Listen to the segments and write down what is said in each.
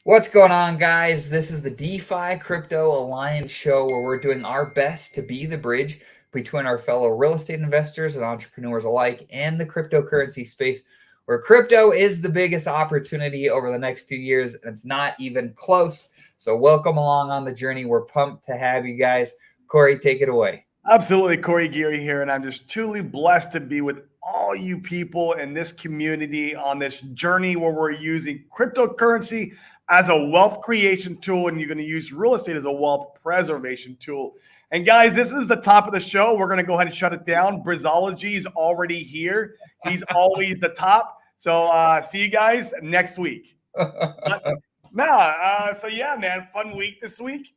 What's going on, guys? This is the DeFi Crypto Alliance show where we're doing our best to be the bridge between our fellow real estate investors and entrepreneurs alike and the cryptocurrency space, where crypto is the biggest opportunity over the next few years, and it's not even close. So welcome along on the journey. We're pumped to have you guys. Corey, take it away. Absolutely, Corey Geary here, and I'm just truly blessed to be with all you people in this community on this journey where we're using cryptocurrency as a wealth creation tool, and you're going to use real estate as a wealth preservation tool. And guys, this is the top of the show. We're going to go ahead and shut it down. Brizology is already here. He's always the top. So see you guys next week. So yeah, man, fun week this week.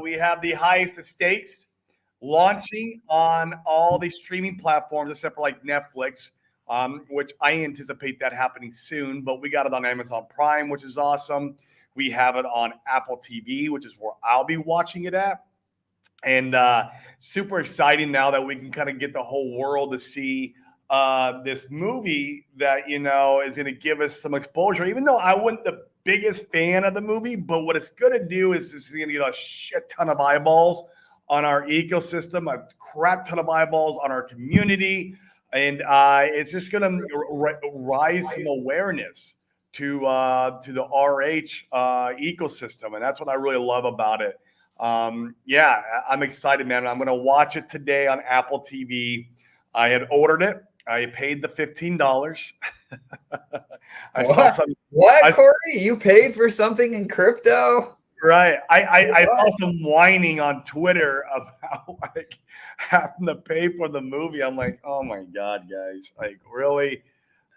We have the highest estates launching on all the streaming platforms except for like Netflix, which I anticipate that happening soon. But we got it on Amazon Prime, which is awesome. We have it on Apple TV, which is where I'll be watching it at. And super exciting now that we can kind of get the whole world to see this movie that, you know, is going to give us some exposure, even though I wasn't the biggest fan of the movie. But what it's going to do is it's going to get a shit ton of eyeballs on our ecosystem, a crap ton of eyeballs on our community. And it's just going to rise some awareness to the RH ecosystem. And that's what I really love about it. Yeah, I'm excited, man. I'm going to watch it today on Apple TV. I had ordered it. I paid the $15. Corey? You paid for something in crypto? Right. I saw some whining on Twitter about like having to pay for the movie. I'm like, oh my God, guys. Like, really?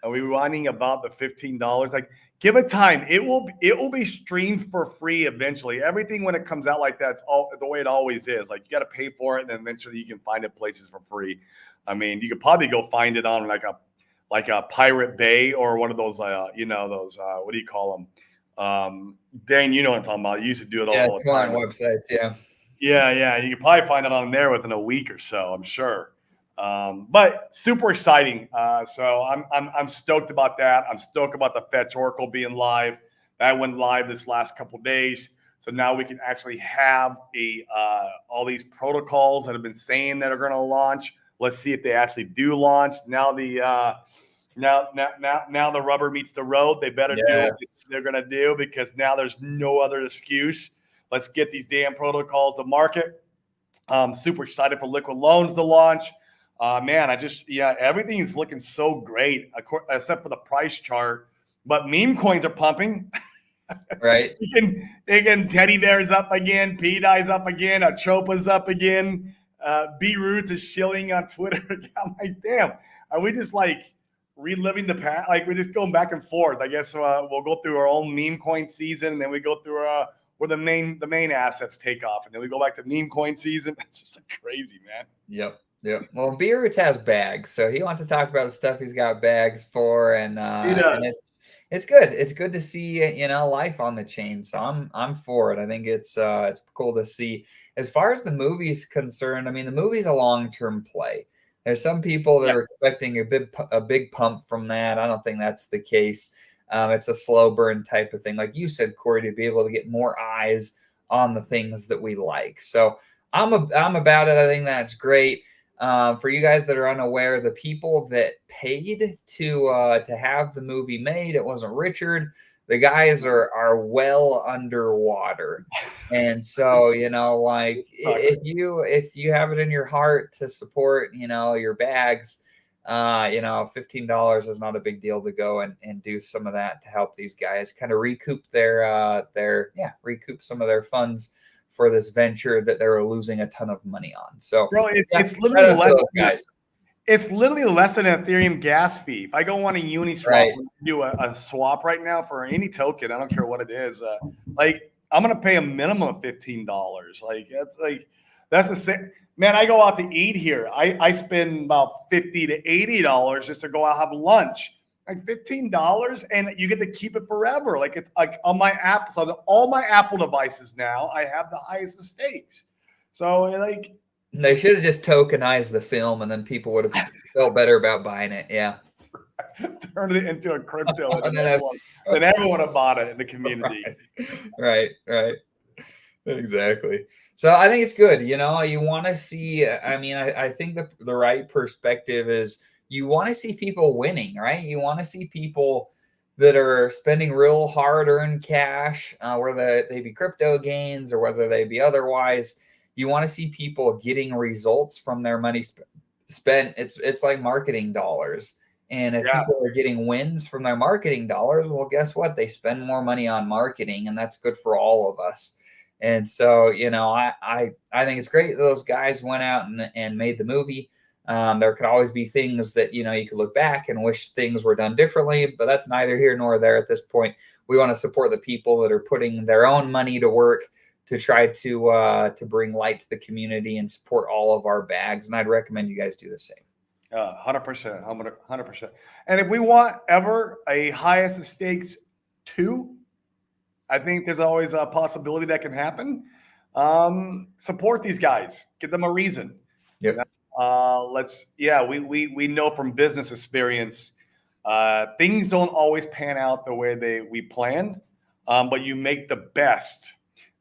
Are we whining about the $15? Like, give it time. It will be streamed for free eventually. Everything when it comes out like that, it's all the way it always is. Like, you got to pay for it, and then eventually you can find it places for free. I mean, you could probably go find it on like a Pirate Bay or one of those what do you call them? Dane, you know what I'm talking about. You used to do it all the time. Websites, yeah. Yeah. You can probably find it on there within a week or so, I'm sure. But super exciting. So I'm stoked about that. I'm stoked about the Fetch Oracle being live. That went live this last couple of days. So now we can actually have all these protocols that have been saying that are going to launch. Let's see if they actually do launch. Now now the rubber meets the road. They better do what they're going to do, because now there's no other excuse. Let's get these damn protocols to market. Super excited for Liquid Loans to launch. Man, everything is looking so great, except for the price chart. But meme coins are pumping. Right. Again, Teddy Bear's up again. P-Dye's up again. Atropa's up again. B-Roots is shilling on Twitter. I'm like, damn, are we just like reliving the past? Like, we're just going back and forth. I guess we'll go through our own meme coin season, and then we go through where the main assets take off, and then we go back to meme coin season. It's just like crazy, man. Yep. Well, B-Roots has bags, so he wants to talk about the stuff he's got bags for, and he does. And it's good. It's good to see life on the chain. So I'm for it. I think it's cool to see. As far as the movie's concerned, I mean, the movie's a long-term play. There's some people that are expecting a big pump from that. I don't think that's the case. It's a slow burn type of thing, like you said, Corey, to be able to get more eyes on the things that we like. So I'm about it. I think that's great. For you guys that are unaware, the people that paid to have the movie made, it wasn't Richard. The guys are well underwater, and so if you have it in your heart to support your bags, $15 is not a big deal to go and do some of that to help these guys kind of recoup recoup some of their funds for this venture that they're losing a ton of money on. So, bro, it's literally it's literally less than an Ethereum gas fee. If I go on a Uniswap, do a swap right now for any token, I don't care what it is. Like, I'm gonna pay a minimum of $15. That's the same. Man, I go out to eat here. I spend about $50 to $80 just to go out have lunch. Like $15, and you get to keep it forever. Like, it's like on my app, so on all my Apple devices now, I have the highest estates. So like, they should have just tokenized the film, and then people would have felt better about buying it. Yeah. Turn it into a crypto, and And then then everyone have bought it in the community. right. Exactly. So I think it's good. You know, you want to see, I mean, I think the right perspective is you want to see people winning, right? You want to see people that are spending real hard earned cash, whether they be crypto gains or whether they be otherwise. You want to see people getting results from their money spent. It's like marketing dollars. And if Yeah. people are getting wins from their marketing dollars, well, guess what? They spend more money on marketing, and that's good for all of us. And so, you know, I think it's great that those guys went out and made the movie. There could always be things that, you know, you could look back and wish things were done differently, but that's neither here nor there at this point. We want to support the people that are putting their own money to work to try to bring light to the community and support all of our bags. And I'd recommend you guys do the same. 100%, 100%. And if we want ever a highest of stakes 2, I think there's always a possibility that can happen. Support these guys. Give them a reason. Yep. We know from business experience, things don't always pan out the way we planned, but you make the best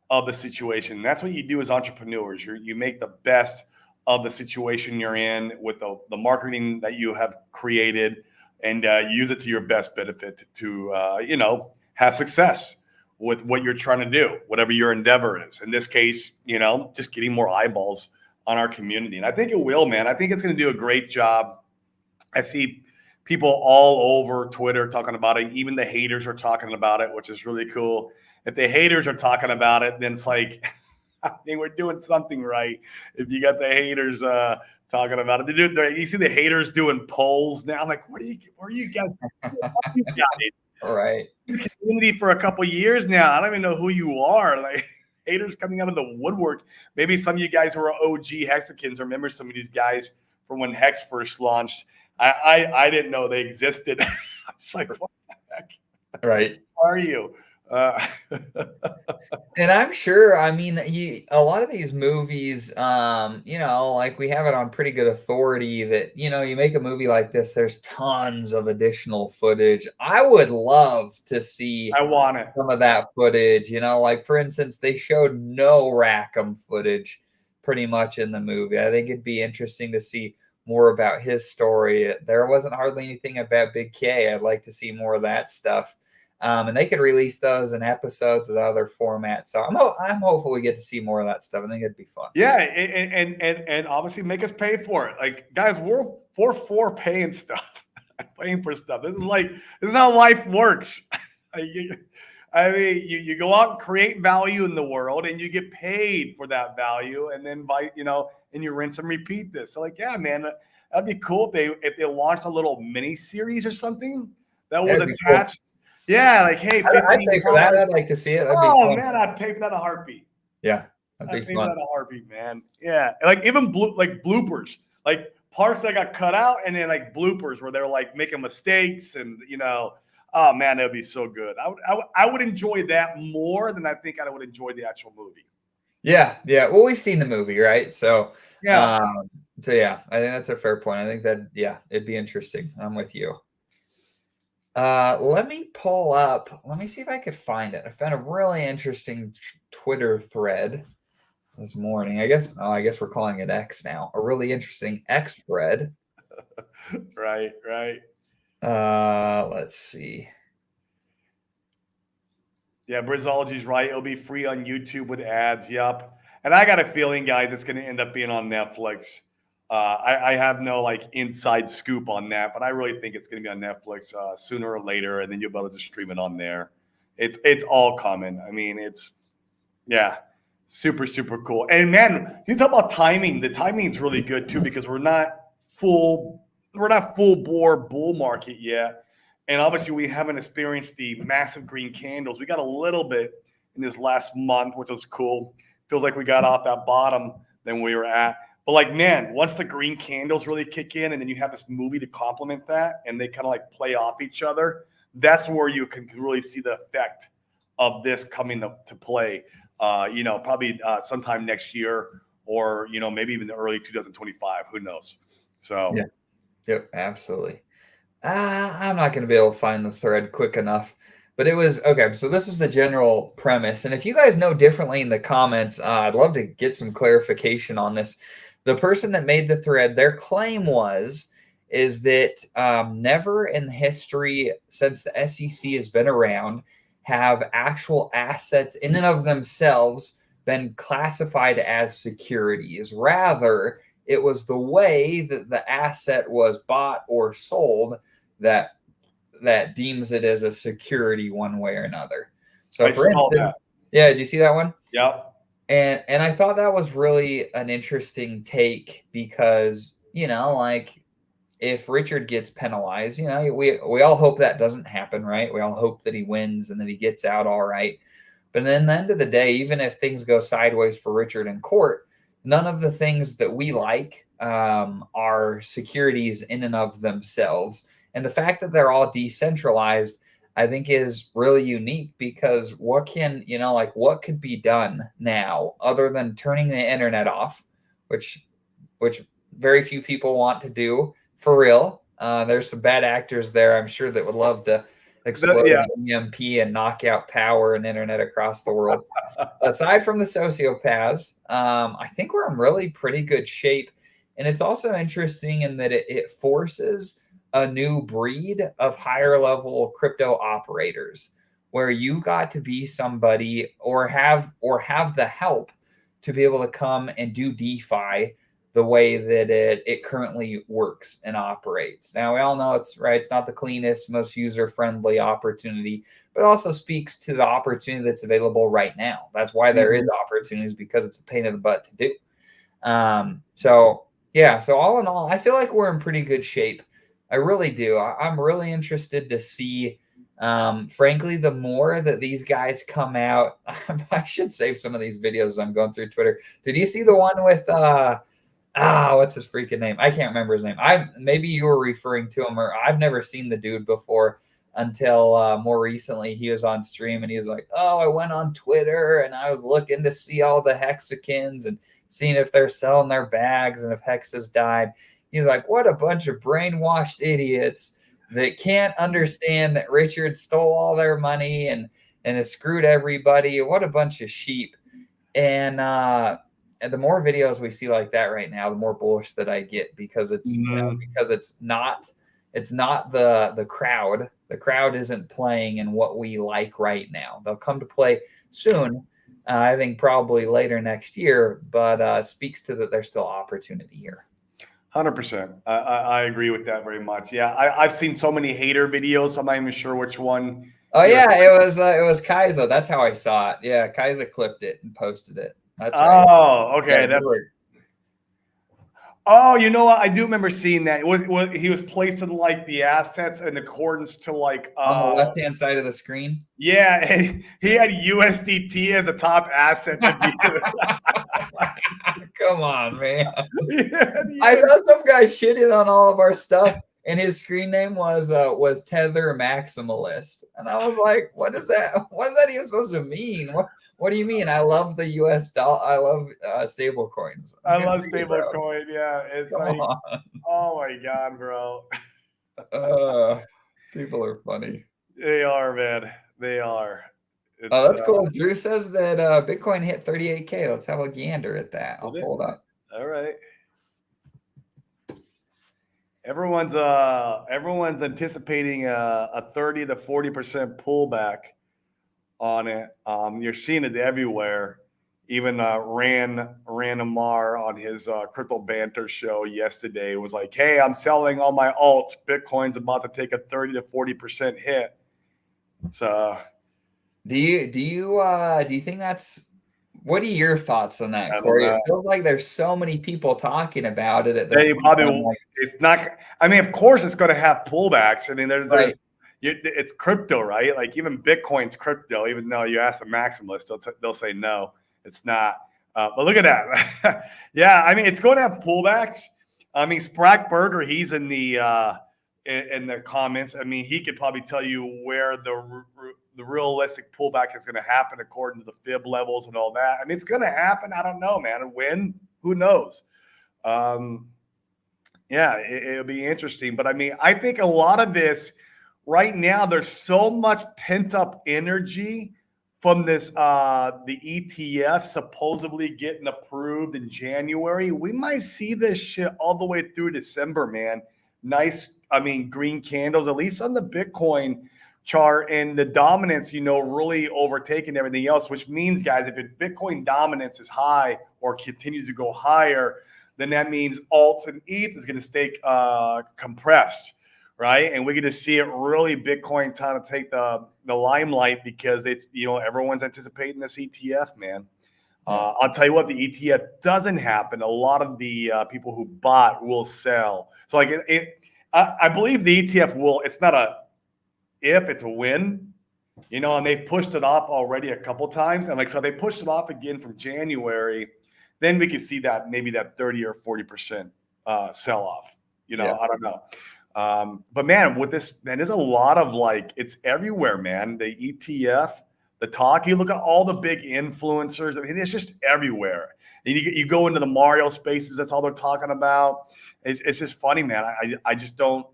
of the situation. And that's what you do as entrepreneurs. You make the best of the situation you're in with the marketing that you have created, and use it to your best benefit to have success with what you're trying to do, whatever your endeavor is. In this case, just getting more eyeballs on our community. And I think it will, man. I think it's going to do a great job. I see people all over Twitter talking about it. Even the haters are talking about it, which is really cool. If the haters are talking about it, then it's like, I think we're doing something right. If you got the haters talking about it, you see the haters doing polls now. I'm like, where are you guys? You guys? All right. Community for a couple years now. I don't even know who you are. Like, haters coming out of the woodwork. Maybe some of you guys who are OG Hexicans remember some of these guys from when Hex first launched. I didn't know they existed. I was like, what the heck? Right. Who are you? And I'm sure, I mean, a lot of these movies, like we have it on pretty good authority that, you make a movie like this, there's tons of additional footage. I would love to see I want it. some of that footage, like for instance, they showed no Rackham footage pretty much in the movie. I think it'd be interesting to see more about his story. There wasn't hardly anything about Big K. I'd like to see more of that stuff. And they could release those in episodes and other formats. So I'm hopeful we get to see more of that stuff. I think it'd be fun. Yeah, and obviously make us pay for it. Like, guys, we're for paying stuff, paying for stuff. This is how life works. I mean, you go out and create value in the world, and you get paid for that value, and then and you rinse and repeat this. So, like, yeah, man, that'd be cool if they launched a little mini series or something that was attached. Cool. Yeah, like, hey, I'd pay for that. I'd like to see it. Man, I'd pay for that in a heartbeat. Yeah, I'd pay for that in a heartbeat, man. Yeah, like even bloopers, like parts that got cut out, and then like bloopers where they're like making mistakes, and oh man, that'd be so good. I would enjoy that more than I think I would enjoy the actual movie. Yeah. Well, we've seen the movie, right? So yeah. I think that's a fair point. I think that it'd be interesting. I'm with you. Let me pull up. Let me see if I could find it. I found a really interesting Twitter thread this morning. I guess we're calling it X now. A really interesting X thread. Right. Let's see. Yeah, Brizology's right. It'll be free on YouTube with ads. Yup. And I got a feeling, guys, it's going to end up being on Netflix. I have no inside scoop on that, but I really think it's going to be on Netflix sooner or later, and then you'll be able to stream it on there. It's all coming. I mean, super, super cool. And man, you talk about timing. The timing is really good too, because we're not full bore bull market yet, and obviously we haven't experienced the massive green candles. We got a little bit in this last month, which was cool. Feels like we got off that bottom than we were at. But man, once the green candles really kick in, and then you have this movie to complement that, and they kind of play off each other, that's where you can really see the effect of this coming to play. Probably sometime next year, or maybe even the early 2025. Who knows? So yeah, yep, absolutely. I'm not going to be able to find the thread quick enough. But it was okay. So this is the general premise. And if you guys know differently in the comments, I'd love to get some clarification on this. The person that made the thread, their claim is that never in history since the SEC has been around have actual assets in and of themselves been classified as securities. Rather, it was the way that the asset was bought or sold that deems it as a security one way or another. So I for saw instance, that. yeah, did you see that one? Yep. And I thought that was really an interesting take because, like if Richard gets penalized, we all hope that doesn't happen, right? We all hope that he wins and that he gets out all right. But then at the end of the day, even if things go sideways for Richard in court, none of the things that we like are securities in and of themselves. And the fact that they're all decentralized, I think is really unique because what could be done now other than turning the internet off, which very few people want to do for real. There's some bad actors there, I'm sure, that would love to explode Yeah. an EMP and knock out power and internet across the world. Aside from the sociopaths, I think we're in really pretty good shape. And it's also interesting in that it forces a new breed of higher level crypto operators where you got to be somebody or have the help to be able to come and do DeFi the way that it currently works and operates. Now we all know it's not the cleanest, most user-friendly opportunity, but it also speaks to the opportunity that's available right now. That's why there is opportunities, because it's a pain in the butt to do. So all in all, I feel like we're in pretty good shape. I really do. I'm really interested to see, frankly, the more that these guys come out. I should save some of these videos as I'm going through Twitter. Did you see the one with what's his freaking name? I can't remember his name. Maybe you were referring to him, or I've never seen the dude before until more recently. He was on stream and he was like, "Oh, I went on Twitter and I was looking to see all the Hexicans and seeing if they're selling their bags and if Hex has died." He's like, "What a bunch of brainwashed idiots that can't understand that Richard stole all their money and has screwed everybody. What a bunch of sheep." And the more videos we see like that right now, the more bullish that I get, because it's because it's not the crowd. The crowd isn't playing in what we like right now. They'll come to play soon. I think probably later next year, but speaks to that there's still opportunity here. 100%. I agree with that very much. Yeah, I've seen so many hater videos. I'm not even sure which one. Oh yeah, it was Kaiser. That's how I saw it. Yeah, Kaiser clipped it and posted it. That's right. Oh, okay. Yeah, Oh, you know what? I do remember seeing that. He was placing like the assets in accordance to like on the left-hand side of the screen. Yeah, and he had USDT as a top asset. Come on, man. I saw some guy shitting on all of our stuff, and his screen name was Tether Maximalist, and I was like, "What is that? What is that even supposed to mean? What do you mean? I love the US dollar. I love stable coins. I love stable coin. Yeah, it's Come like, on. oh my god, bro. People are funny. They are, man. They are. Oh, that's cool. Drew says that Bitcoin hit 38K. Let's have a gander at that. I'll pull it up. All right. Everyone's anticipating a 30 to 40% pullback on it. You're seeing it everywhere. Even Ran Amar on his Crypto Banter show yesterday was like, "Hey, I'm selling all my alts. Bitcoin's about to take a 30 to 40% hit." So, do you think that's? What are your thoughts on that, Corey? It feels like there's so many people talking about it at this point. It's not. I mean, of course, it's going to have pullbacks. I mean, it's crypto, right? Like even Bitcoin's crypto. Even though you ask a maximalist, they'll say no, it's not. But look at that. Yeah, I mean, it's going to have pullbacks. I mean, Sprack Burger, he's in the comments. I mean, he could probably tell you where the realistic pullback is going to happen according to the fib levels and all that. I mean, it's going to happen. I don't know, man. When? Who knows? Yeah, it'll be interesting. But I mean, I think a lot of this right now, there's so much pent up energy from this the ETF supposedly getting approved in January. We might see this shit all the way through December, man. Nice, I mean, green candles, at least on the Bitcoin chart, and the dominance, really overtaking everything else, which means, guys, if Bitcoin dominance is high or continues to go higher, then that means alts and ETH is going to stay compressed, right? And we're going to see it really Bitcoin trying to take the limelight because it's, everyone's anticipating this ETF, man. I'll tell you what, the ETF doesn't happen. A lot of the people who bought will sell. So like I believe the ETF will, it's not a if, it's a when, and they've pushed it off already a couple times. And so they pushed it off again from January. Then we could see that maybe that 30 or 40% sell off. I don't know. But man, with this, man, there's a lot of it's everywhere, man. The ETF, the talk, you look at all the big influencers. I mean, it's just everywhere. And you go into the Mario spaces, that's all they're talking about. It's just funny, man. I just don't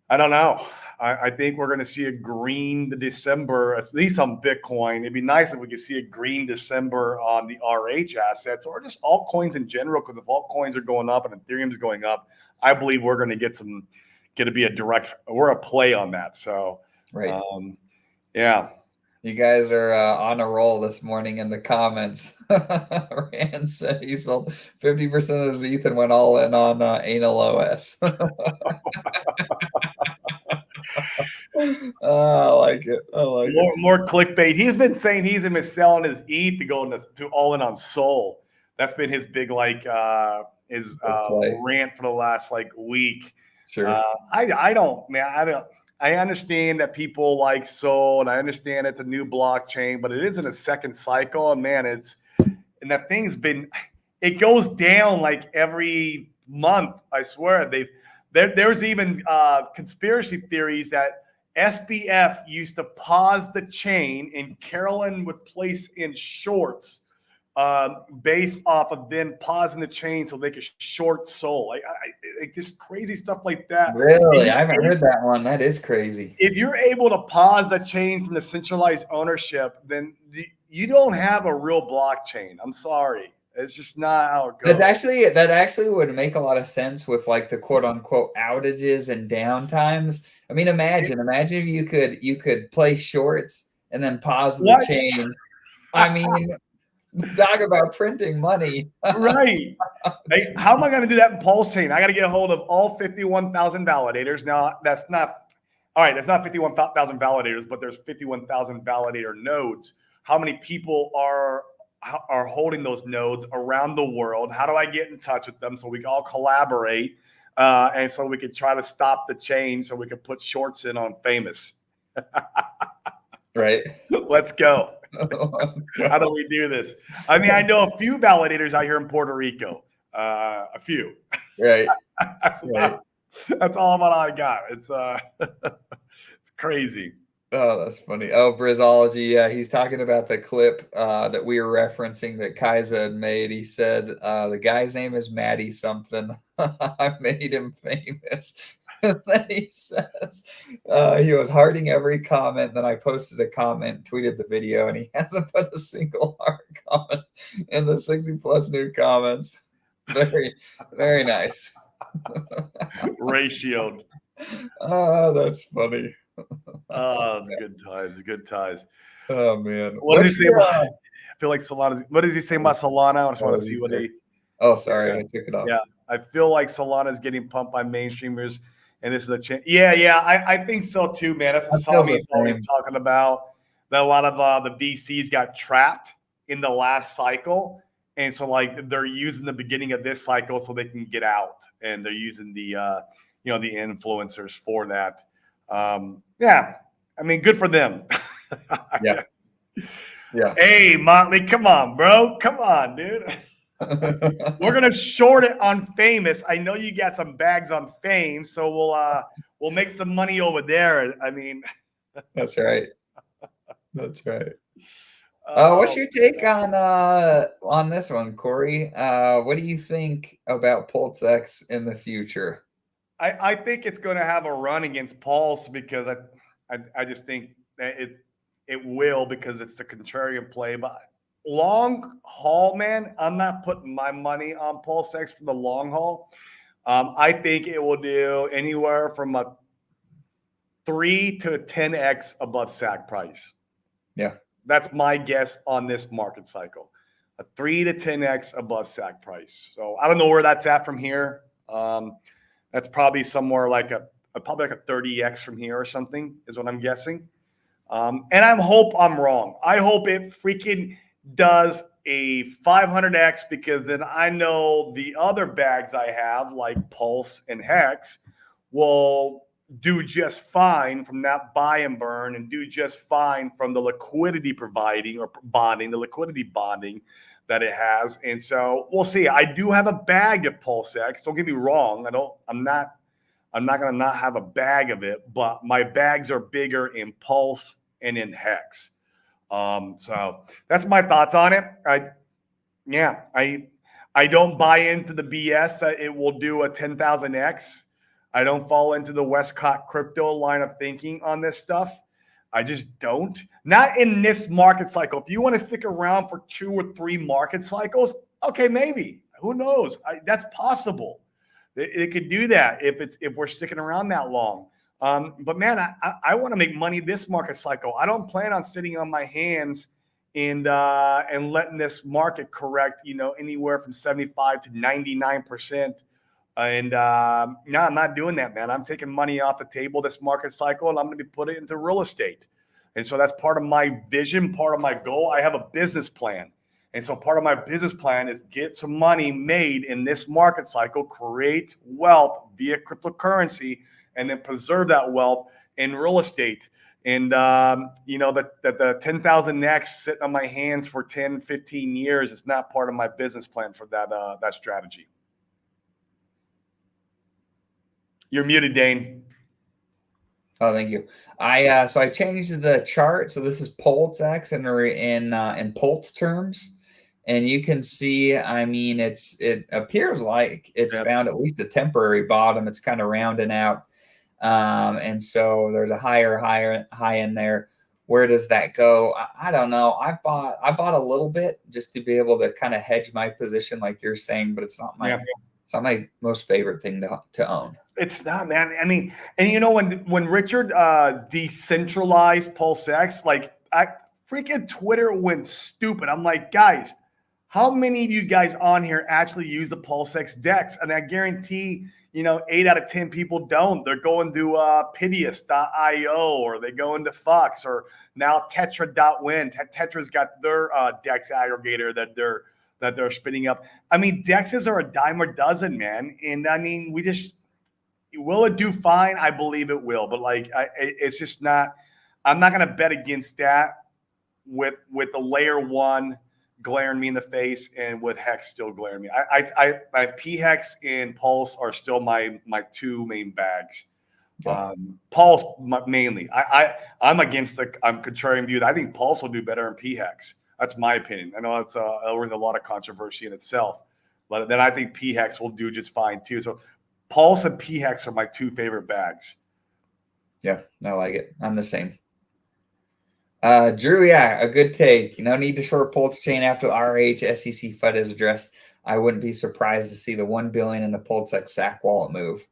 know. I think we're going to see a green December, at least on Bitcoin. It'd be nice if we could see a green December on the RH assets or just altcoins in general, because if altcoins are going up and Ethereum's going up, I believe we're going to be we're a play on that. So, right. Yeah. You guys are on a roll this morning in the comments. Rand said he sold 50% of his ETH and went all in on Anal OS. I like it. More clickbait. He's been saying he's been selling his ETH to go to all in on Sol. That's been his big rant for the last week. Sure. I understand that people like Sol, and I understand it's a new blockchain, but it is in a second cycle, and man, that thing's it goes down every month. I swear there's even conspiracy theories that SBF used to pause the chain and Carolyn would place in shorts based off of then pausing the chain so they could short Sol. Like just crazy stuff like that. Really? I haven't heard that one. That is crazy. If you're able to pause the chain from the centralized ownership, then you don't have a real blockchain. I'm sorry. It's just not how it goes. That actually would make a lot of sense with the quote unquote outages and downtimes. I mean, imagine if you could play shorts and then pause the chain. I mean, talk about printing money. Right. How am I going to do that in Pulse Chain? I got to get a hold of all 51,000 validators. Now, that's not 51,000 validators, but there's 51,000 validator nodes. How many people are holding those nodes around the world? How do I get in touch with them so we can all collaborate and so we could try to stop the chain so we could put shorts in on Famous? Right. Let's go. How do we do this? I mean, I know a few validators out here in Puerto Rico. A few. Right. That's all about all I got. It's crazy. Oh, that's funny. Oh, Brizology. Yeah, he's talking about the clip that we were referencing that Kaiser had made. He said the guy's name is Maddie something. I made him famous. And then he says he was hearting every comment. Then I posted a comment, tweeted the video, and he hasn't put a single heart comment in the 60+ new comments. Very, very nice. Ratioed. Oh, that's funny. Oh, good times. Oh man. What does he say about? I feel like Solana. What does he say about Solana? I just want to see what he. Oh, sorry, I took it off. Yeah, I feel like Solana is getting pumped by mainstreamers, and this is a chance. Yeah, I think so too, man. That's what Sami's always talking about. That a lot of the VCs got trapped in the last cycle, and so they're using the beginning of this cycle so they can get out, and they're using the the influencers for that. Yeah, I mean, good for them. Yeah. Hey, Motley, come on, bro. Come on, dude. We're gonna short it on Famous. I know you got some bags on Fame, so we'll make some money over there. I mean, that's right. That's right. What's Oh, your take on this one, Corey? What do you think about PulseX in the future? I think it's going to have a run against Pulse because I just think that it will because it's the contrarian play. But long haul, man, I'm not putting my money on PulseX for the long haul. I think it will do anywhere from a 3 to 10x above SAC price. Yeah. That's my guess on this market cycle. A 3 to 10x above SAC price. So I don't know where that's at from here. That's probably somewhere like probably like a 30x from here or something is what I'm guessing. And I hope I'm wrong. I hope it freaking does a 500x because then I know the other bags I have like Pulse and Hex will do just fine from that buy and burn and do just fine from the liquidity providing or bonding, the liquidity bonding that it has. And so we'll see. I do have a bag of PulseX. Don't get me wrong. I'm not going to not have a bag of it, but my bags are bigger in Pulse and in Hex. So that's my thoughts on it. I don't buy into the BS that it will do a 10,000x. I don't fall into the Westcott crypto line of thinking on this stuff. I just don't. Not in this market cycle. If you want to stick around for 2 or 3 market cycles, okay, maybe. Who knows? That's possible. It could do that if we're sticking around that long. But man, I want to make money this market cycle. I don't plan on sitting on my hands and letting this market correct, anywhere from 75 to 99%. And no, I'm not doing that, man. I'm taking money off the table this market cycle, and I'm going to be putting it into real estate. And so that's part of my vision, part of my goal. I have a business plan. And so part of my business plan is get some money made in this market cycle, create wealth via cryptocurrency, and then preserve that wealth in real estate. And, that the 10,000 next sitting on my hands for 10, 15 years is not part of my business plan for that strategy. You're muted, Dane. Oh, thank you. So I changed the chart. So this is PulseX in Pulse terms, and you can see. I mean, it appears like it's found at least a temporary bottom. It's kind of rounding out, and so there's a high in there. Where does that go? I don't know. I bought a little bit just to be able to kind of hedge my position, like you're saying, but it's not my most favorite thing to own. It's not, man. I mean, and when Richard decentralized PulseX, like freaking Twitter went stupid. I'm like, guys, how many of you guys on here actually use the PulseX DEX? And I guarantee, 8 out of 10 people don't. They're going to Pitius.io, or they go into Fox, or now Tetra.win. Tetra's got their DEX aggregator that they're spinning up. I mean, DEXs are a dime a dozen, man. And I mean, will it do fine? I believe it will, but it's just not. I'm not going to bet against that with the layer one glaring me in the face and with Hex still glaring me. My P-Hex and Pulse are still my 2 main bags. Yeah. Pulse mainly. I'm against I'm contrarian view. I think Pulse will do better in P-Hex. That's my opinion. I know it'll bring a lot of controversy in itself, but then I think P-Hex will do just fine too. So Pulse and P-Hex are my 2 favorite bags. Yeah, I like it. I'm the same. Drew, yeah, a good take. No need to short Pulse chain after RH SEC FUD is addressed. I wouldn't be surprised to see the $1 billion in the PulseX SAC wallet move.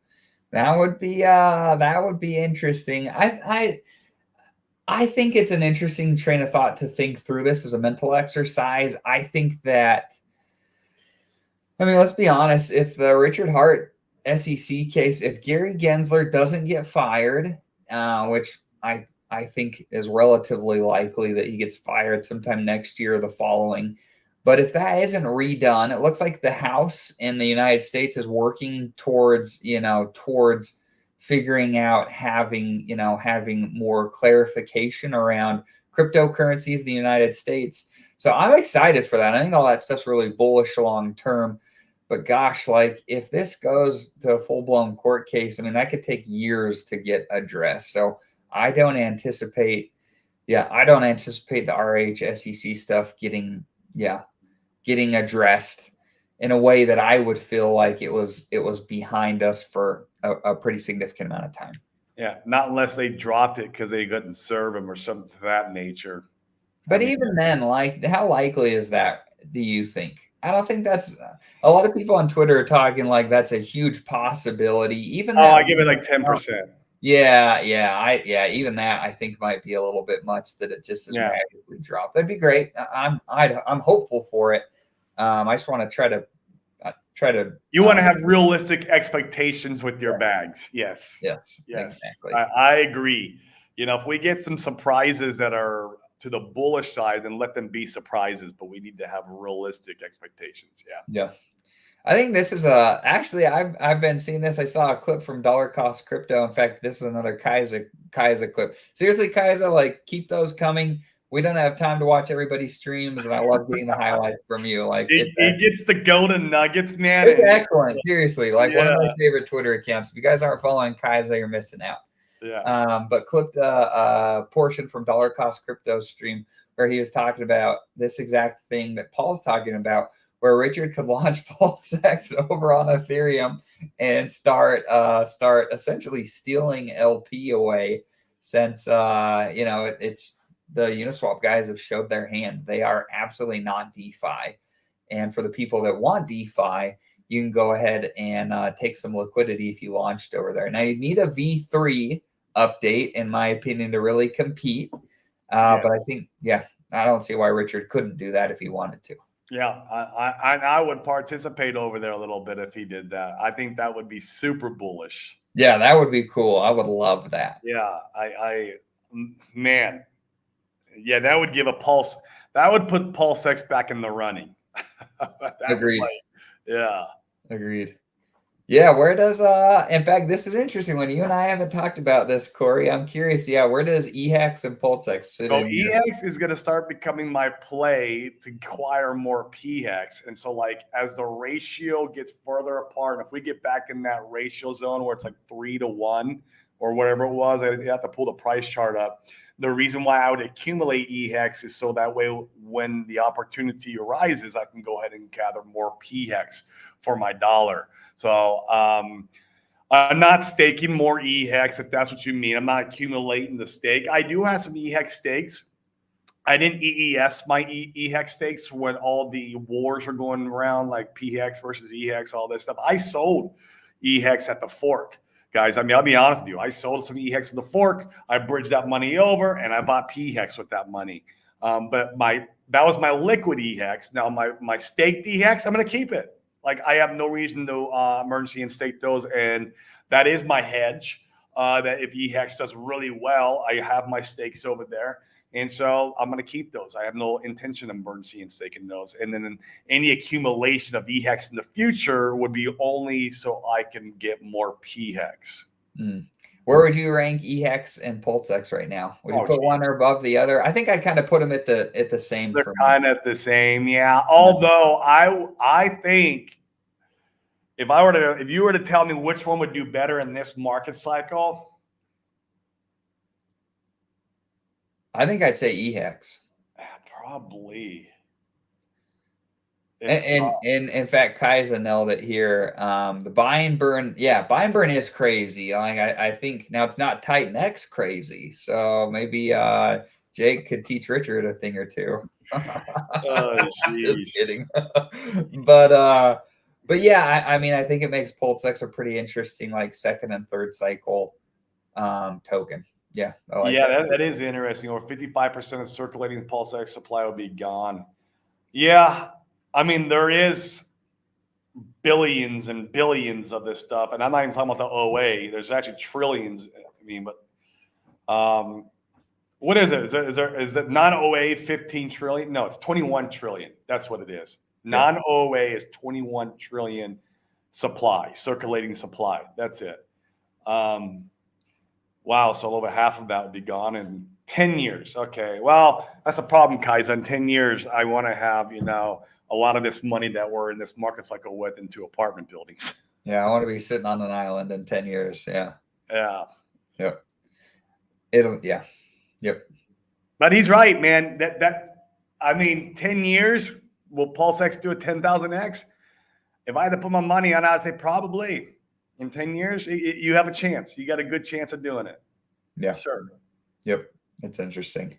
That would be interesting. I think it's an interesting train of thought to think through this as a mental exercise. I think that, let's be honest, if the Richard Hart SEC case, if Gary Gensler doesn't get fired, which I think is relatively likely that he gets fired sometime next year or the following. But if that isn't redone, it looks like the House in the United States is working towards figuring out having more clarification around cryptocurrencies in the United States. So I'm excited for that. I think all that stuff's really bullish long term. But gosh, if this goes to a full-blown court case, that could take years to get addressed. So I don't anticipate Yeah, I don't anticipate the RH SEC stuff getting addressed in a way that I would feel like it was behind us for a pretty significant amount of time. Yeah, not unless they dropped it because they couldn't serve him or something to that nature. But even then, like, how likely is that, do you think? I don't think that's a lot of people on Twitter are talking like that's a huge possibility. Even that, I give it like 10%. yeah, even that I think might be a little bit much that it just is Yeah. magically dropped. That'd be great. I'm hopeful for it. I just want to try to. You want to have realistic expectations with your bags. Yes. Yes. Exactly. I agree. If we get some surprises that are to the bullish side, then let them be surprises. But we need to have realistic expectations. Yeah. I think this is actually I've been seeing this. I saw a clip from Dollar Cost Crypto. In fact, this is another Kaiser clip. Seriously, Kaiser, like, keep those coming. We don't have time to watch everybody's streams, and I love getting the highlights from you. Like, it gets the golden nuggets, man. It's excellent. Seriously, like, one of my favorite Twitter accounts. If you guys aren't following Kaiser, you're missing out. Yeah. But clipped a portion from Dollar Cost Crypto stream where he was talking about this exact thing that Paul's talking about, where Richard could launch PulseX over on Ethereum and start essentially stealing LP away, since it's the Uniswap guys have showed their hand. They are absolutely not DeFi. And for the people that want DeFi, you can go ahead and take some liquidity if you launched over there. Now, you need a V3 update, in my opinion, to really compete. But I think, I don't see why Richard couldn't do that if he wanted to. Yeah, I would participate over there a little bit if he did that. I think that would be super bullish. Yeah, that would be cool. I would love that. Yeah, man. Yeah, that would give a pulse. That would put PulseX back in the running. Agreed. Yeah. Agreed. Yeah, where does in fact, this is an interesting one. You and I haven't talked about this, Corey. I'm curious. Yeah, where does EHEX and PulseX sit in here? EHEX is going to start becoming my play to acquire more PHEX. And so, like, as the ratio gets further apart, if we get back in that ratio zone where it's like 3-to-1 or whatever it was, I have to pull the price chart up. The reason why I would accumulate EHEX is so that way when the opportunity arises, I can go ahead and gather more PHEX for my dollar. So I'm not staking more EHEX, if that's what you mean. I'm not accumulating the stake. I do have some EHEX stakes. I didn't EES my EHEX stakes when all the wars were going around, like PHEX versus EHEX, all this stuff. I sold EHEX at the fork. Guys, I mean, I'll be honest with you. I sold some EHEX in the fork. I bridged that money over, and I bought PHEX with that money. But that was my liquid EHEX. Now, my staked EHEX, I'm going to keep it. Like, I have no reason to emergency and stake those, and that is my hedge. That if EHEX does really well, I have my stakes over there. And so I'm going to keep those. I have no intention of emergency and staking those. And then any accumulation of EHEX in the future would be only so I can get more PHEX. Where would you rank EHEX and PulseX right now? Would you put one or above the other? I think I'd kind of put them at the same. They're kind of the same, yeah. Although I think if you were to tell me which one would do better in this market cycle, I think I'd say EHEX. Probably. And in fact, Kaiser nailed it here. The buy and burn, buy and burn is crazy. Like, I think now it's not Titan X crazy. So maybe Jake could teach Richard a thing or two. Just kidding. But yeah, I mean, I think it makes PulseX a pretty interesting, like, second and third cycle token. Yeah. That is interesting. Or 55% of circulating PulseX supply will be gone. Yeah. I mean, there is billions and billions of this stuff. And I'm not even talking about the OA. There's actually trillions. I mean, but what is it? Is it non-OA 15 trillion? No, it's 21 trillion. That's what it is. Non-OA is 21 trillion supply, circulating supply. That's it. Wow, so over half of that would be gone in 10 years. Okay, well, that's a problem, Kaiser. In 10 years, I want to have, a lot of this money that we're in this market cycle with into apartment buildings. Yeah, I want to be sitting on an island in 10 years. Yeah. Yeah. Yep. Yep. But he's right, man. I mean, 10 years, will Pulse X do a 10,000X? If I had to put my money on it, I'd say probably in 10 years, you have a chance. You got a good chance of doing it. Yeah. Sure. Yep. That's interesting.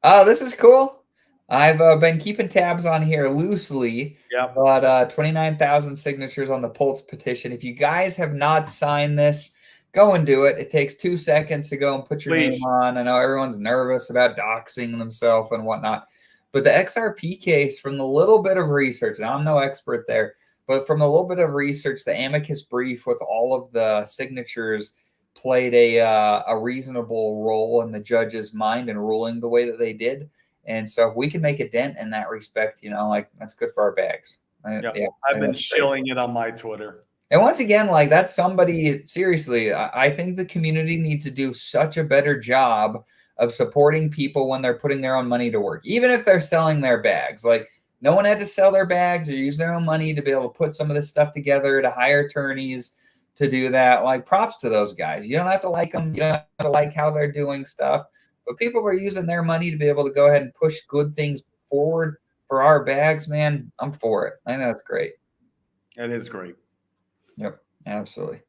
Oh, this is cool. I've been keeping tabs on here loosely. Yeah. But 29,000 signatures on the Pulse petition. If you guys have not signed this, go and do it. It takes 2 seconds to go and put your name on. I know everyone's nervous about doxing themselves and whatnot. But the XRP case, from the little bit of research, and I'm no expert there, but from the little bit of research, the amicus brief with all of the signatures played a reasonable role in the judge's mind in ruling the way that they did. And so if we can make a dent in that respect, like that's good for our bags. Yeah, I've been shilling it on my Twitter. And once again, like that's somebody, seriously, I think the community needs to do such a better job of supporting people when they're putting their own money to work, even if they're selling their bags. Like no one had to sell their bags or use their own money to be able to put some of this stuff together, to hire attorneys to do that. Like props to those guys. You don't have to like them. You don't have to like how they're doing stuff. But people are using their money to be able to go ahead and push good things forward for our bags, man. I'm for it. I think that's great. It is great. Yep, absolutely.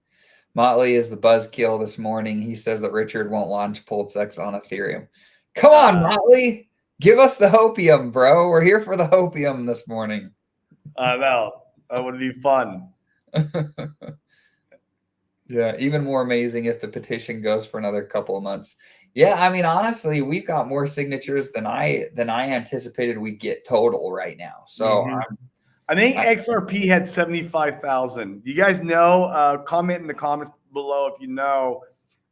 Motley is the buzzkill this morning. He says that Richard won't launch Pulse X on Ethereum. Come on, Motley. Give us the hopium, bro. We're here for the hopium this morning. I know. That would be fun. Yeah, even more amazing if the petition goes for another couple of months. Yeah, I mean, honestly, we've got more signatures than I anticipated we'd get total right now. So I think XRP had 75,000. You guys know? Comment in the comments below if you know.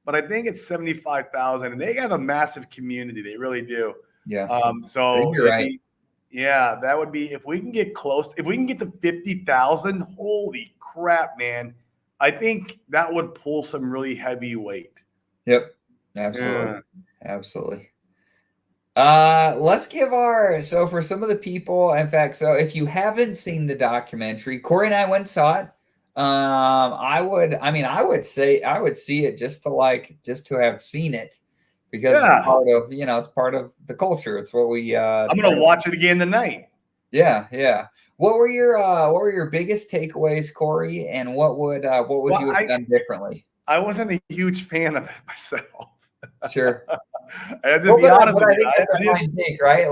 But I think it's 75,000, and they have a massive community. They really do. Yeah. So you're right. Yeah, that would be if we can get close. If we can get to 50,000, holy crap, man! I think that would pull some really heavy weight. Yep. Absolutely. Yeah. Absolutely. Let's give so for some of the people, in fact, so if you haven't seen the documentary, Corey and I went and saw it. I would see it just to have seen it because it's part of the culture. It's what we I'm gonna watch it again tonight. Yeah. What were your biggest takeaways, Corey, and what would you have done differently? I wasn't a huge fan of it myself. Sure. I have to be honest with you. I think that's a fine take, right?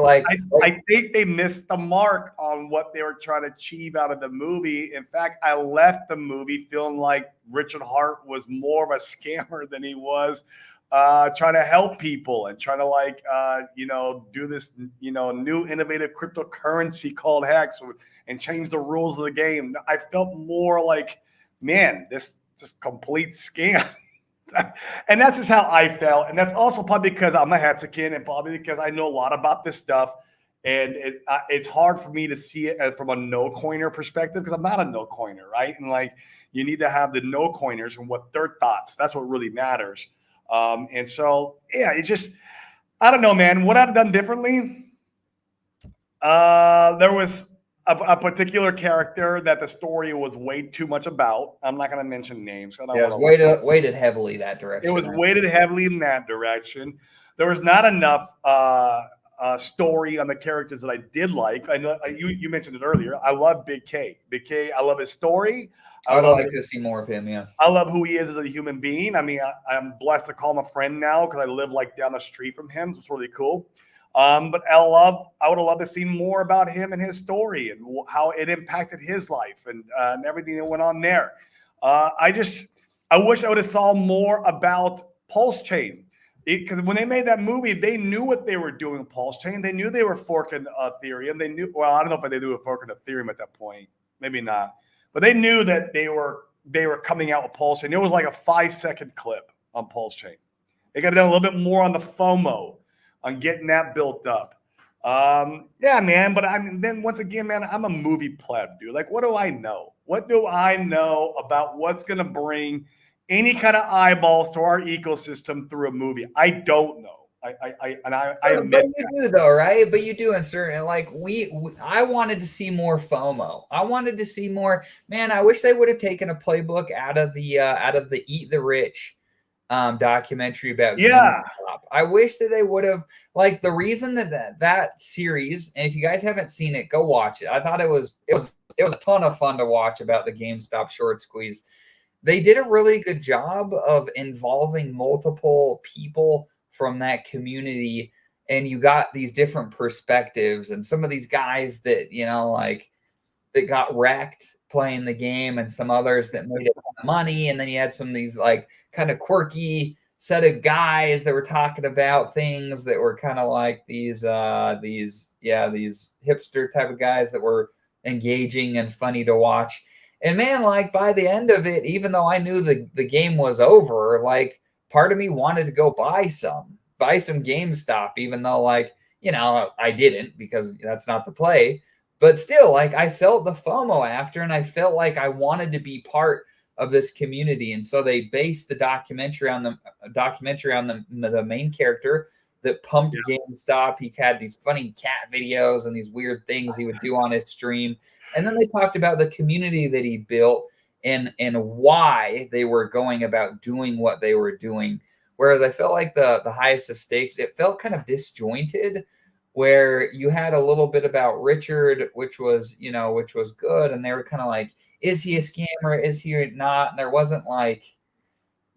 I think they missed the mark on what they were trying to achieve out of the movie. In fact, I left the movie feeling like Richard Hart was more of a scammer than he was trying to help people and trying to do this, new innovative cryptocurrency called Hex and change the rules of the game. I felt more like, man, this just complete scam. And that's just how I felt. And that's also probably because I'm a Hetzican and probably because I know a lot about this stuff. And it's hard for me to see it from a no-coiner perspective because I'm not a no-coiner, right? And you need to have the no-coiners and what their thoughts. That's what really matters. And so, yeah, it's just, I don't know, man. What I've done differently, there was a particular character that the story was way too much about. I'm not going to mention names. It was weighted heavily that direction. It was weighted heavily in that direction. There was not enough story on the characters that I did like. I know you mentioned it earlier. I love Big K. Big K, I love his story. I would like to see more of him, yeah. I love who he is as a human being. I mean, I'm blessed to call him a friend now because I live down the street from him. It's really cool. But I would have loved to see more about him and his story and how it impacted his life and everything that went on there. I wish I would have saw more about Pulse Chain because when they made that movie, they knew what they were doing with Pulse Chain. They knew they were forking Ethereum. They knew, well, I don't know if they were forking Ethereum at that point, maybe not, but they knew that they were coming out with Pulse Chain. It was like a 5-second clip on Pulse Chain. They got to do a little bit more on the FOMO. On getting that built up. Yeah, man. But then once again, man, I'm a movie pleb, dude. What do I know? What do I know about what's going to bring any kind of eyeballs to our ecosystem through a movie? I don't know. I admit but you do though, right? But you do in certain I wanted to see more FOMO. I wanted to see more. Man, I wish they would have taken a playbook out of the Eat the Rich documentary about Yeah. GameStop. I wish that they would have, like, the reason that series, and if you guys haven't seen it, go watch it. I thought it was a ton of fun to watch about the GameStop short squeeze. They did a really good job of involving multiple people from that community, and you got these different perspectives, and some of these guys that, like, that got wrecked playing the game, and some others that made a ton of money, and then you had some of these like kind of quirky set of guys that were talking about things that were kind of like these hipster type of guys that were engaging and funny to watch. And man, like by the end of it, even though I knew the game was over, like part of me wanted to go buy some GameStop, even though like, I didn't, because that's not the play. But still, like I felt the FOMO after, and I felt like I wanted to be part of this community. And so they based the documentary on the main character that pumped GameStop. He had these funny cat videos and these weird things he would do on his stream. And then they talked about the community that he built and why they were going about doing what they were doing. Whereas I felt like the highest of stakes, it felt kind of disjointed, where you had a little bit about Richard, which was good. And they were kind of like, is he a scammer? Is he not? And there wasn't like,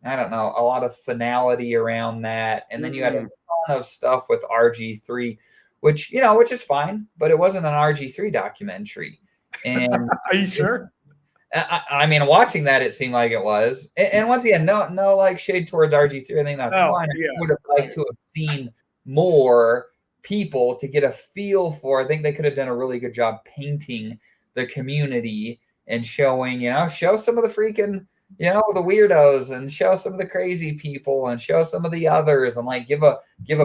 I don't know, a lot of finality around that. And then you had a ton of stuff with RG3, which is fine, but it wasn't an RG3 documentary. And are you sure? I mean, watching that, it seemed like it was. And once again, no like shade towards RG3. I think that's fine. Yeah. I would have liked to have seen more people to get a feel for. I think they could have done a really good job painting the community and showing, show some of the freaking, the weirdos, and show some of the crazy people, and show some of the others, and like give a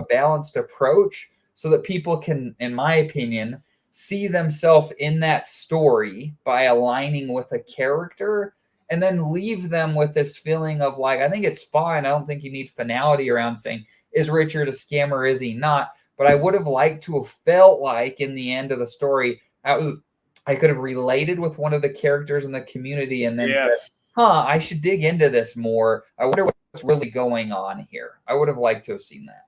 balanced approach so that people can, in my opinion, see themselves in that story by aligning with a character, and then leave them with this feeling of like, I think it's fine. I don't think you need finality around saying, is Richard a scammer? Is he not? But I would have liked to have felt like in the end of the story, I could have related with one of the characters in the community and then said, I should dig into this more. I wonder what's really going on here. I would have liked to have seen that.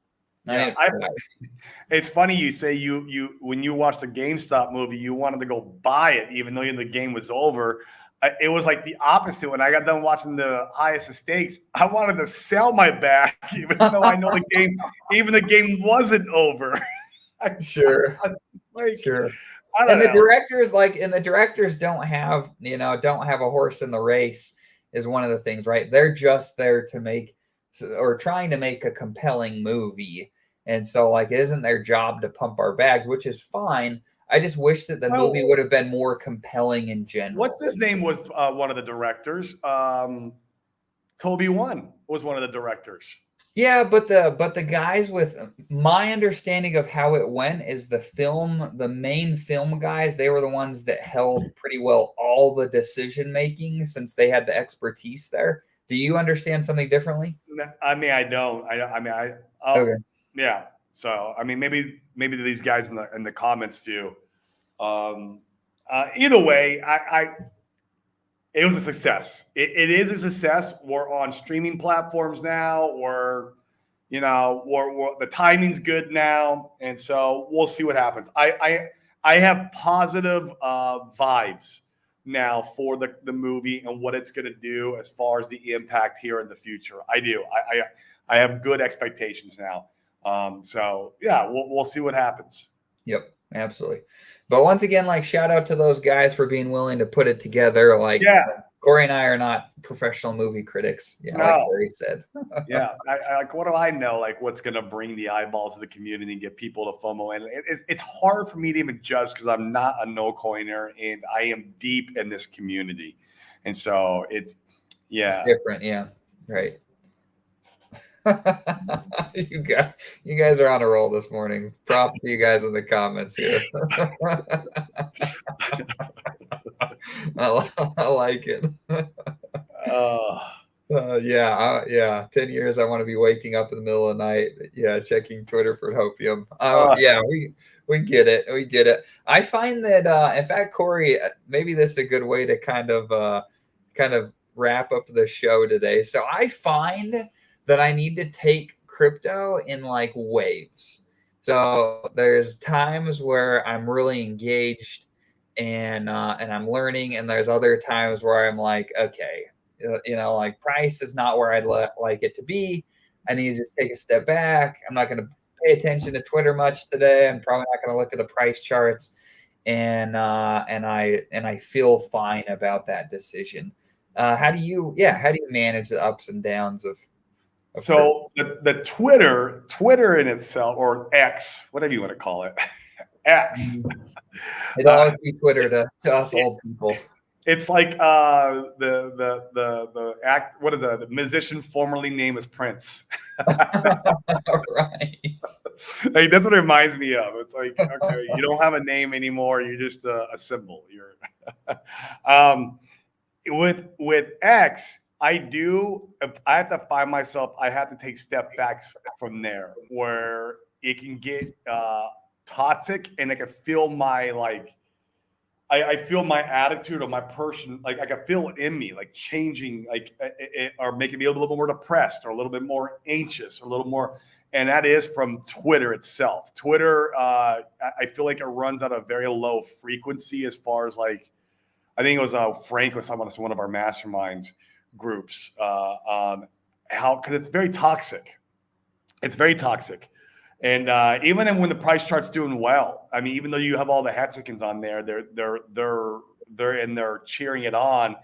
It's funny you say you when you watched the GameStop movie, you wanted to go buy it even though the game was over. It was like the opposite. When I got done watching the highest of stakes, I wanted to sell my bag, even though I know the game wasn't over. Sure. Sure. And the directors don't have a horse in the race is one of the things, right? They're just there to make, or trying to make, a compelling movie. And so like, it isn't their job to pump our bags, which is fine. I just wish that the movie would have been more compelling in general. What's his name was one of the directors. Toby One was one of the directors. Yeah, but the guys, with my understanding of how it went, is the main film guys, they were the ones that held pretty well all the decision making, since they had the expertise there. Do you understand something differently? I mean, I don't. Okay. Yeah. So I mean, maybe these guys in the comments do. Either way, it was a success. It is a success. We're on streaming platforms now, or the timing's good now, and so we'll see what happens. I have positive vibes now for the movie and what it's going to do as far as the impact here in the future. I do. I have good expectations now. So yeah, we'll see what happens. Yep, absolutely. But once again, like, shout out to those guys for being willing to put it together. Like, Corey and I are not professional movie critics. Yeah, no. Like Corey said. Yeah, like, what do I know? Like, what's going to bring the eyeballs to the community and get people to FOMO? And it's hard for me to even judge, because I'm not a no-coiner and I am deep in this community, and so it's different. Yeah, right. You guys are on a roll this morning. Props to you guys in the comments here. I like it. Yeah. 10 years, I want to be waking up in the middle of the night. Yeah, checking Twitter for hopium. Yeah, we get it. We get it. I find that, in fact, Corey, maybe this is a good way to kind of wrap up the show today. So I find that I need to take crypto in like waves. So there's times where I'm really engaged and I'm learning, and there's other times where I'm like, okay, like price is not where I'd like it to be. I need to just take a step back. I'm not going to pay attention to Twitter much today. I'm probably not going to look at the price charts, and I feel fine about that decision. How do you manage the ups and downs of crypto? So the Twitter in itself, or X, whatever you want to call it, X. It'll always be Twitter to us old people. It's like the act. What is the musician formerly named as Prince? Right. Like, that's what it reminds me of. It's like, okay, you don't have a name anymore. You're just a symbol. You're with X. If I have to find myself, I have to take step backs from there where it can get toxic, and I can feel my I feel my attitude or my person, like I can feel it in me, like changing, or making me a little bit more depressed or a little bit more anxious or a little more. And that is from Twitter itself. Twitter, I feel like it runs at a very low frequency as far as like, I think it was Frank was talking about this in one of our masterminds groups on how, because it's very toxic. It's very toxic. And even when the price chart's doing well, I mean, even though you have all the Hexicans on there, they're cheering it on.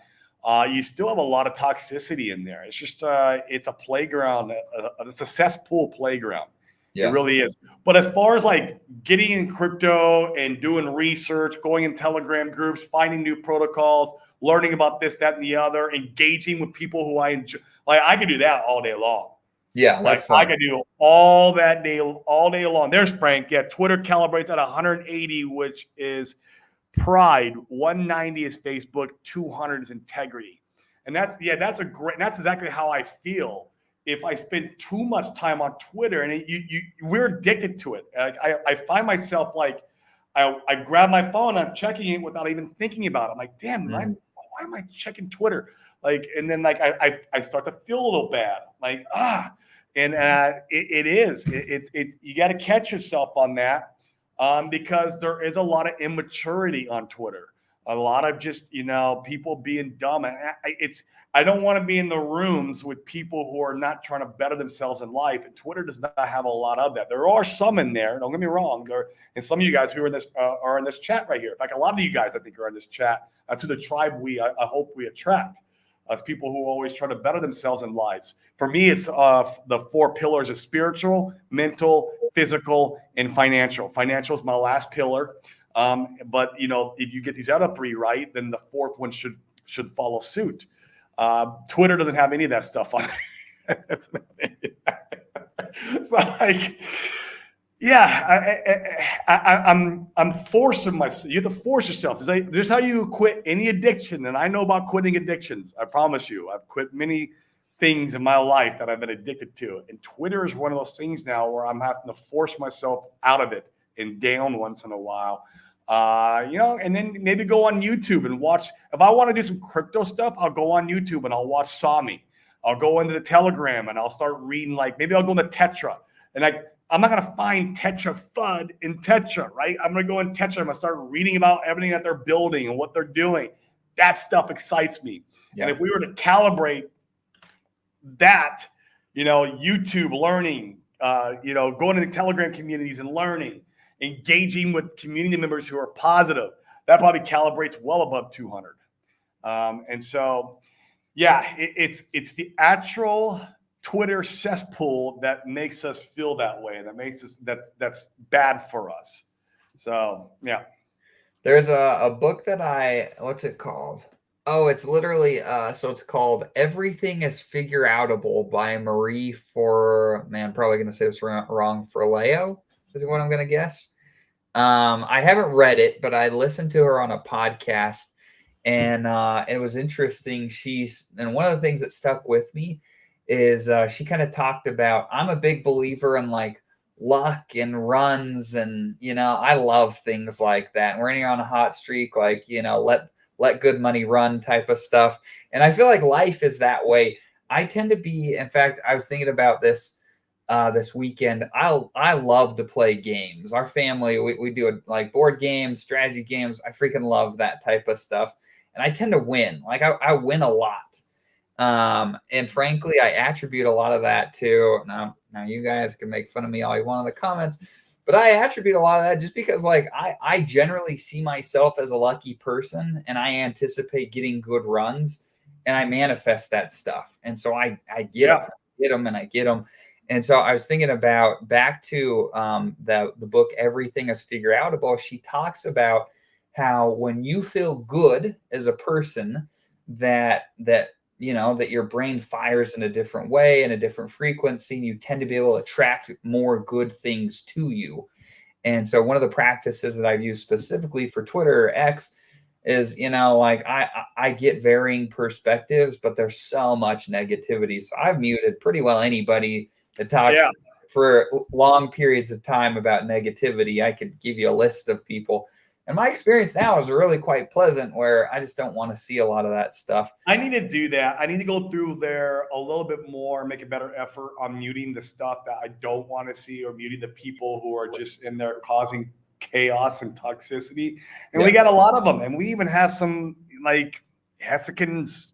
You still have a lot of toxicity in there. It's just it's a playground. It's a cesspool playground. Yeah. It really is. But as far as like getting in crypto and doing research, going in Telegram groups, finding new protocols, learning about this, that, and the other, engaging with people who I enjoy, like I could do that all day long. Yeah, that's fun. I could do all day long. There's Frank. Yeah, Twitter calibrates at 180, which is pride. 190 is Facebook. 200 is integrity. And that's exactly how I feel if I spend too much time on Twitter. And we're addicted to it. I find myself like I grab my phone, I'm checking it without even thinking about it. I'm like, damn, why am I checking Twitter? Like, and then like I start to feel a little bad. Like, and it's you got to catch yourself on that, because there is a lot of immaturity on Twitter, a lot of just people being dumb. And I don't want to be in the rooms with people who are not trying to better themselves in life. And Twitter does not have a lot of that. There are some in there. Don't get me wrong. And some of you guys who are in this are in this chat right here. In fact, a lot of you guys I think are in this chat. That's who the tribe I hope we attract. As people who always try to better themselves in lives. For me, it's the 4 pillars of spiritual, mental, physical, and financial. Financial is my last pillar. But if you get these other 3 right, then the 4th one should follow suit. Twitter doesn't have any of that stuff on it. It's like, yeah, I'm forcing myself. You have to force yourself. This is how you quit any addiction. And I know about quitting addictions. I promise you, I've quit many things in my life that I've been addicted to. And Twitter is one of those things now where I'm having to force myself out of it and down once in a while. And then maybe go on YouTube and watch. If I want to do some crypto stuff, I'll go on YouTube and I'll watch Sami. I'll go into the Telegram and I'll start reading, like maybe I'll go into Tetra. And I'm not going to find Tetra FUD in Tetra, right? I'm going to go in Tetra. I'm going to start reading about everything that they're building and what they're doing. That stuff excites me. Yeah. And if we were to calibrate that, YouTube learning, going into Telegram communities and learning, engaging with community members who are positive, that probably calibrates well above 200. And so, yeah, it's the actual Twitter cesspool that makes us feel that way. That makes us that's bad for us. So yeah. There's a book that what's it called? Oh, it's literally so it's called Everything is Figure Outable by Marie probably gonna say this wrong, Forleo is what I'm gonna guess. I haven't read it, but I listened to her on a podcast, and it was interesting. And one of the things that stuck with me is she kind of talked about, I'm a big believer in like luck and runs, and I love things like that. And when you're on a hot streak, like let good money run type of stuff. And I feel like life is that way. I tend to be, in fact, I was thinking about this this weekend. I love to play games. Our family, we do like board games, strategy games. I freaking love that type of stuff. And I tend to win. Like I win a lot. And frankly, I attribute a lot of that to now you guys can make fun of me all you want in the comments, but I attribute a lot of that just because like I generally see myself as a lucky person and I anticipate getting good runs and I manifest that stuff. And so I get them and I get them. And so I was thinking about back to the book, Everything is Figure Outable. She talks about how when you feel good as a person, that your brain fires in a different way, in a different frequency, and you tend to be able to attract more good things to you. And so one of the practices that I've used specifically for Twitter or X is, like I get varying perspectives, but there's so much negativity. So I've muted pretty well anybody that talks for long periods of time about negativity. I could give you a list of people. And my experience now is really quite pleasant, where I just don't want to see a lot of that stuff. I need to do that. I need to go through there a little bit more, make a better effort on muting the stuff that I don't want to see, or muting the people who are just in there causing chaos and toxicity. And we got a lot of them. And we even have some like Hexicans,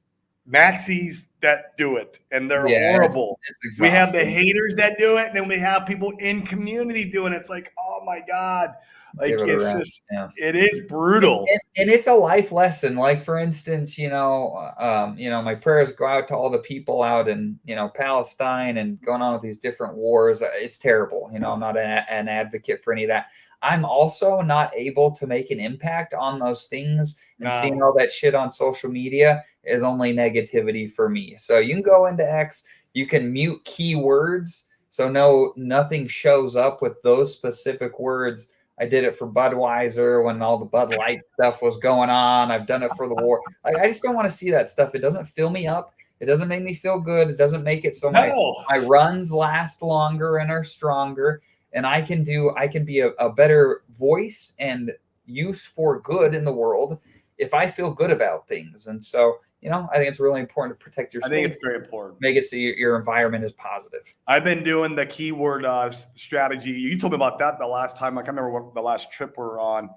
Maxis that do it, and they're horrible. It's we have the haters that do it, and then we have people in community doing it. It's like, oh my God. Like it's just, it is brutal, and it's a life lesson. Like for instance, my prayers go out to all the people out in Palestine and going on with these different wars. It's terrible. I'm not an advocate for any of that. I'm also not able to make an impact on those things, and seeing all that shit on social media is only negativity for me. So you can go into X, you can mute keywords, so nothing shows up with those specific words. I did it for Budweiser when all the Bud Light stuff was going on. I've done it for the war. Like, I just don't want to see that stuff. It doesn't fill me up. It doesn't make me feel good. It doesn't make it so my runs last longer and are stronger. And I can be a better voice and use for good in the world if I feel good about things. And so, I think it's really important to protect your space. I think it's very important. Make it so your environment is positive. I've been doing the keyword strategy. You told me about that the last time. I can't remember what the last trip we were on.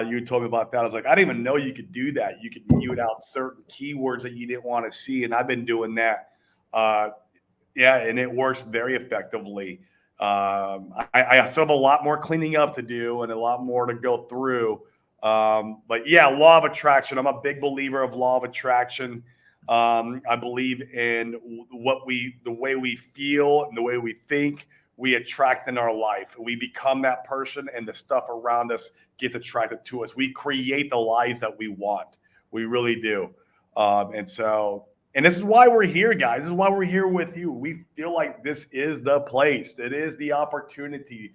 You told me about that. I was like, I didn't even know you could do that. You could mute out certain keywords that you didn't want to see. And I've been doing that. And it works very effectively. I still have a lot more cleaning up to do and a lot more to go through. But yeah, law of attraction. I'm a big believer of law of attraction. I believe in the way we feel and the way we think, we attract in our life. We become that person, and the stuff around us gets attracted to us. We create the lives that we want. We really do. And this is why we're here, guys. This is why we're here with you. We feel like this is the place. It is the opportunity.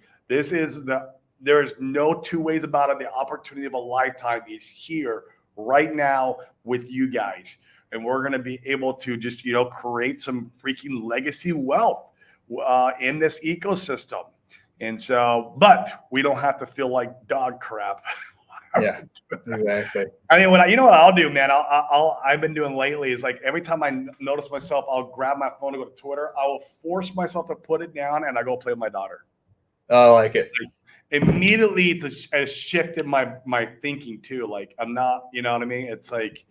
There's no two ways about it. The opportunity of a lifetime is here right now with you guys. And we're going to be able to just, create some freaking legacy wealth in this ecosystem. And so, but we don't have to feel like dog crap. Yeah, exactly. I mean, what I'll do, man, I've been doing lately is like every time I notice myself, I'll grab my phone and go to Twitter. I will force myself to put it down and I go play with my daughter. Oh, I like it. Immediately it's a shift in my thinking too. Like I'm not, you know what I mean? It's like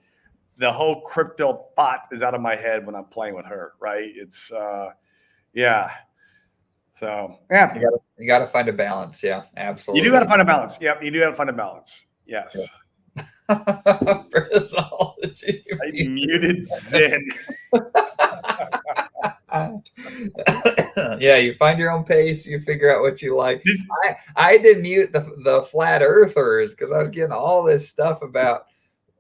the whole crypto thought is out of my head when I'm playing with her, right? It's So yeah. You gotta find a balance. Yeah, absolutely. You do gotta find a balance. Yep, you do gotta find a balance. Yes. Yeah. I muted Zen. Yeah, you find your own pace, you figure out what you like. I did mute the flat earthers because I was getting all this stuff about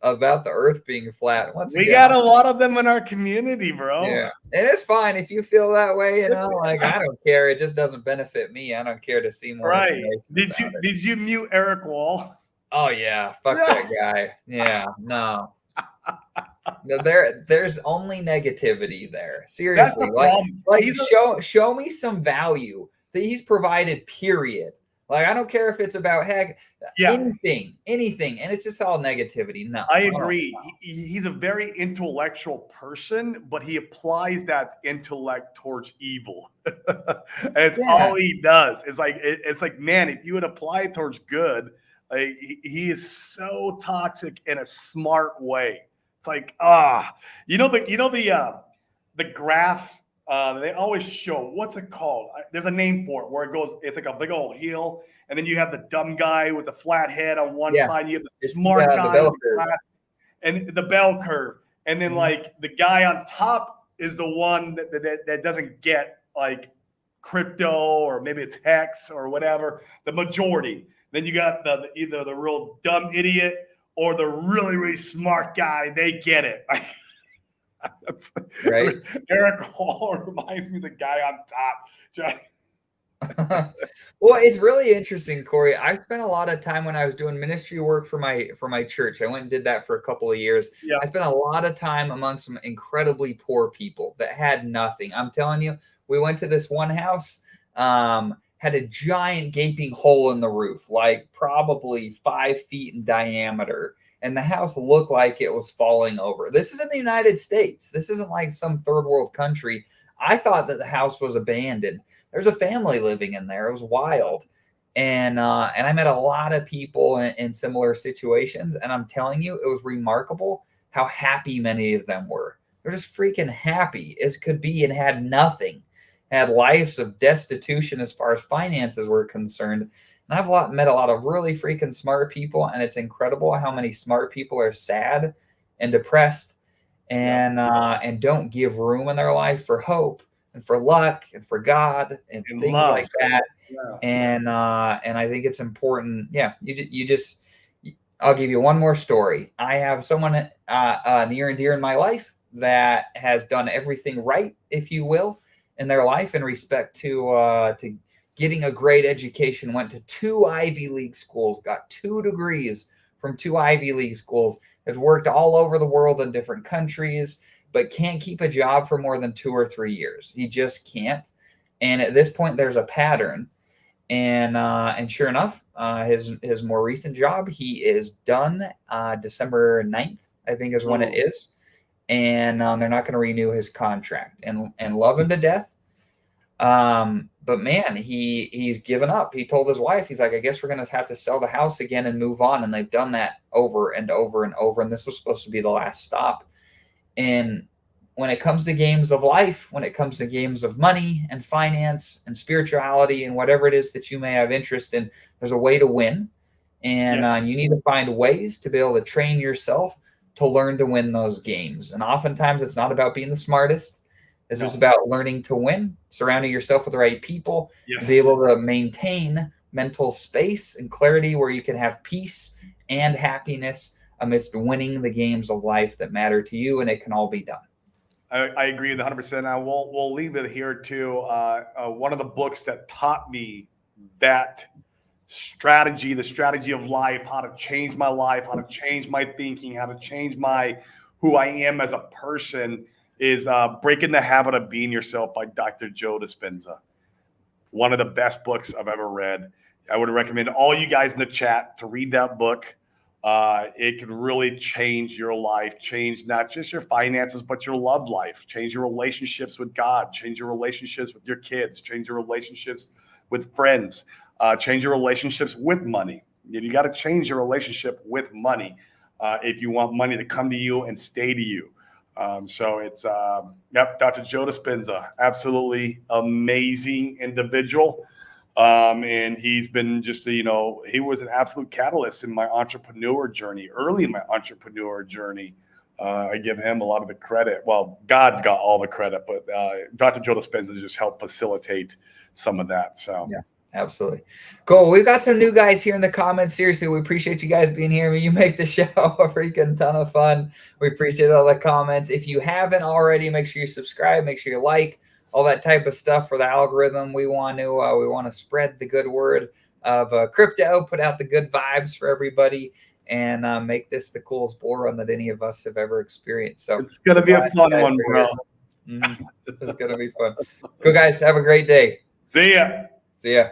the earth being flat. We got a lot of them in our community, bro. Yeah, and it's fine if you feel that way, like I don't care. It just doesn't benefit me. I don't care to see more. Right. Did you mute Eric Wall? Oh yeah, fuck that guy. Yeah, no. There's only negativity there. Seriously, like show me some value that he's provided. Period. Like, I don't care if it's about Yeah. anything. And it's just all negativity. No. I agree. He's a very intellectual person, but he applies that intellect towards evil. And it's all he does. It's like, man, if you would apply it towards good, like he is so toxic in a smart way. It's like, the graph. They always show, what's it called? There's a name for it where it goes. It's like a big old hill, and then you have the dumb guy with the flat head on one side. You have the smart guy with the glass, and the bell curve, and then like the guy on top is the one that doesn't get like crypto, or maybe it's hex or whatever. The majority. Then you got either the real dumb idiot or the really, really smart guy. They get it. Right. Eric Hall reminds me of the guy on top. Well, it's really interesting, Corey. I spent a lot of time when I was doing ministry work for my church. I went and did that for a couple of years. Yeah. I spent a lot of time among some incredibly poor people that had nothing. I'm telling you, we went to this one house, had a giant gaping hole in the roof, like probably 5 feet in diameter. And the house looked like it was falling over. This is in the United States. This isn't like some third world country. I thought that the house was abandoned. There's a family living in there. It was wild. And I met a lot of people in similar situations. And I'm telling you, it was remarkable how happy many of them were. They're just freaking happy as could be and had nothing. Had lives of destitution as far as finances were concerned. And I've met a lot of really freaking smart people, and it's incredible how many smart people are sad and depressed and don't give room in their life for hope and for luck and for God and things love. Like that. Yeah. And I think it's important. Yeah, I'll give you one more story. I have someone near and dear in my life that has done everything right, if you will, in their life in respect to getting a great education, went to 2 Ivy League schools, got 2 degrees from 2 Ivy League schools, has worked all over the world in different countries, but can't keep a job for more than 2 or 3 years. He just can't. And at this point, there's a pattern. And sure enough, his more recent job, he is done December 9th, I think is when it is. And they're not going to renew his contract, and love him to death. But man, he's given up. He told his wife, he's like, I guess we're going to have to sell the house again and move on. And they've done that over and over and over. And this was supposed to be the last stop. And when it comes to games of life, when it comes to games of money and finance and spirituality and whatever it is that you may have interest in, there's a way to win. And you need to find ways to be able to train yourself to learn to win those games. And oftentimes it's not about being the smartest. This is about learning to win, surrounding yourself with the right people, be able to maintain mental space and clarity where you can have peace and happiness amidst winning the games of life that matter to you, and it can all be done. I agree with 100%. We'll leave it here too. One of the books that taught me that strategy, the strategy of life, how to change my life, how to change my thinking, how to change who I am as a person, is Breaking the Habit of Being Yourself by Dr. Joe Dispenza. One of the best books I've ever read. I would recommend all you guys in the chat to read that book. It can really change your life, change not just your finances, but your love life, change your relationships with God, change your relationships with your kids, change your relationships with friends, change your relationships with money. You got to change your relationship with money if you want money to come to you and stay to you. So it's, Dr. Joe Dispenza, absolutely amazing individual. And he's been he was an absolute catalyst in my entrepreneur journey, early in my entrepreneur journey. I give him a lot of the credit. Well, God's got all the credit, but Dr. Joe Dispenza just helped facilitate some of that. So yeah. Absolutely. Cool. We've got some new guys here in the comments. Seriously, we appreciate you guys being here. I mean, you make the show a freaking ton of fun. We appreciate all the comments. If you haven't already, make sure you subscribe, make sure you like, all that type of stuff for the algorithm. We want to spread the good word of crypto, put out the good vibes for everybody, and make this the coolest bull run that any of us have ever experienced. So it's going to be a fun one, bro. It's going to be fun. Cool, guys. Have a great day. See ya. See ya.